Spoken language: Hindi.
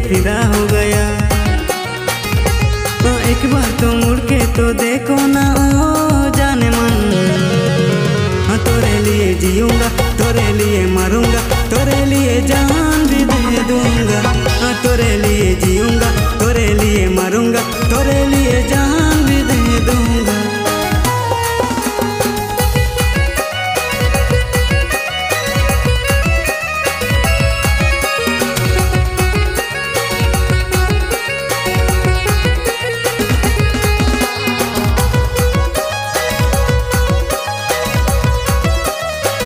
फिदा हो गया। एक बार तो मुड़ के तो देखो ना ओ जाने मन, तोरे लिए जीऊंगा, तोरे लिए मरूंगा, तोरे लिए जान भी दे दूंगा। तोरे लिए जीऊंगा, तोरे लिए मरूंगा, तोरे लिए जान भी दे दूंगा।